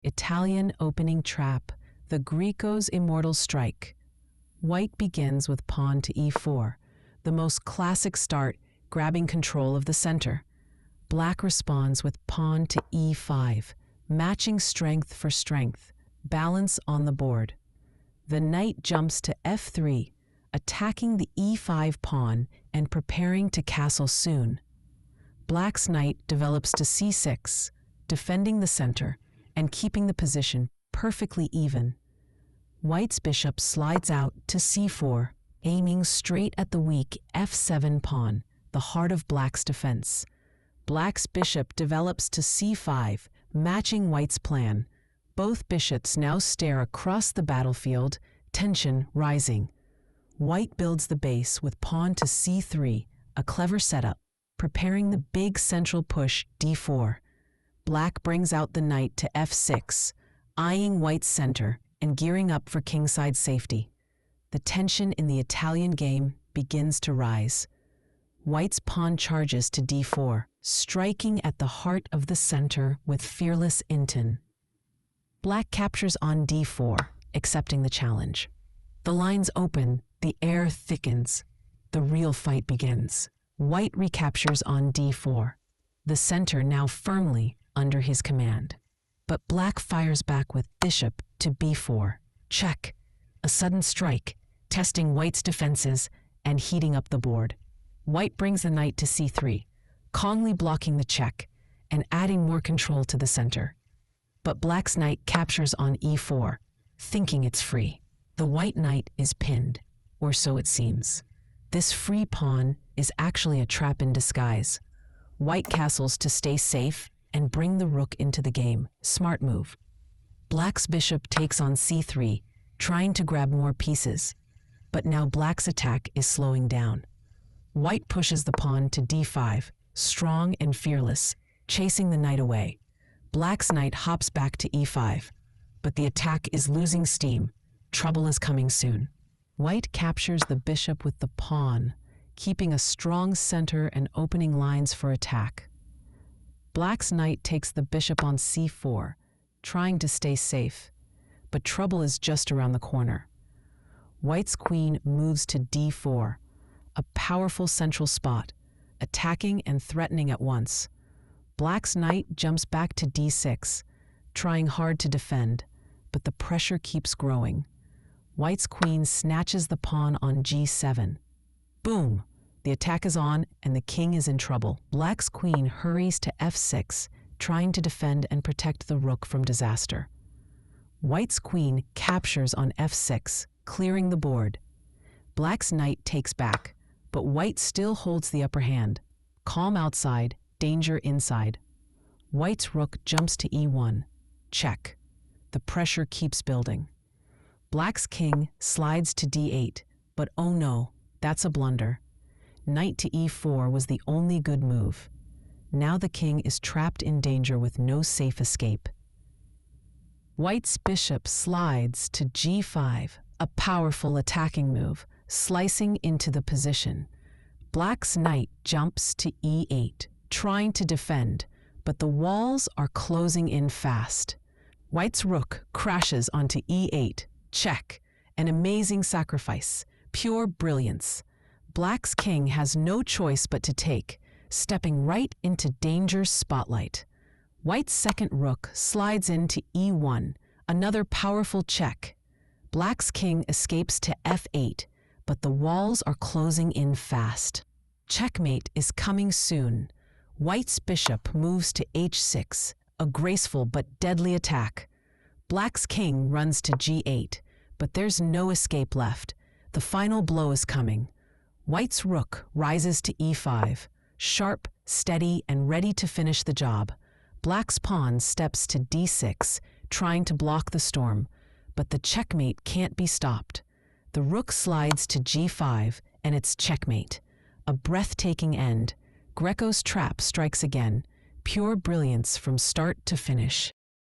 Italian opening trap, the Greco's Immortal strike. White begins with pawn to e4, the most classic start, grabbing control of the center. Black responds with pawn to e5, matching strength for strength, balance on the board. The knight jumps to f3, attacking the e5 pawn and preparing to castle soon. Black's knight develops to c6, defending the center and keeping the position perfectly even. White's bishop slides out to c4, aiming straight at the weak f7 pawn, the heart of Black's defense. Black's bishop develops to c5, matching White's plan. Both bishops now stare across the battlefield, tension rising. White builds the base with pawn to c3, a clever setup, preparing the big central push d4. Black brings out the knight to f6, eyeing White's center and gearing up for kingside safety. The tension in the Italian game begins to rise. White's pawn charges to d4, striking at the heart of the center with fearless intent. Black captures on d4, accepting the challenge. The lines open, the air thickens. The real fight begins. White recaptures on d4, the center now firmly under his command. But Black fires back with bishop to b4. Check. A sudden strike, testing White's defenses and heating up the board. White brings the knight to c3, calmly blocking the check and adding more control to the center. But Black's knight captures on e4, thinking it's free. The white knight is pinned, or so it seems. This free pawn is actually a trap in disguise. White castles to stay safe and bring the rook into the game. Smart move. Black's bishop takes on c3, trying to grab more pieces. But now Black's attack is slowing down. White pushes the pawn to d5, strong and fearless, chasing the knight away. Black's knight hops back to e5, but the attack is losing steam. Trouble is coming soon. White captures the bishop with the pawn, keeping a strong center and opening lines for attack. Black's knight takes the bishop on c4, trying to stay safe, but trouble is just around the corner. White's queen moves to d4, a powerful central spot, attacking and threatening at once. Black's knight jumps back to d6, trying hard to defend, but the pressure keeps growing. White's queen snatches the pawn on g7. Boom! The attack is on and the king is in trouble. Black's queen hurries to f6, trying to defend and protect the rook from disaster. White's queen captures on f6, clearing the board. Black's knight takes back, but White still holds the upper hand. Calm outside, danger inside. White's rook jumps to e1. Check. The pressure keeps building. Black's king slides to d8, but oh no, that's a blunder. Knight to e4 was the only good move. Now the king is trapped in danger with no safe escape. White's bishop slides to g5, a powerful attacking move, slicing into the position. Black's knight jumps to e8, trying to defend, but the walls are closing in fast. White's rook crashes onto e8. Check. An amazing sacrifice. Pure brilliance. Black's king has no choice but to take, stepping right into danger's spotlight. White's second rook slides into e1, another powerful check. Black's king escapes to f8, but the walls are closing in fast. Checkmate is coming soon. White's bishop moves to h6, a graceful but deadly attack. Black's king runs to g8, but there's no escape left. The final blow is coming. White's rook rises to e5, sharp, steady, and ready to finish the job. Black's pawn steps to d6, trying to block the storm, but the checkmate can't be stopped. The rook slides to g5, and it's checkmate. A breathtaking end. Greco's trap strikes again, pure brilliance from start to finish.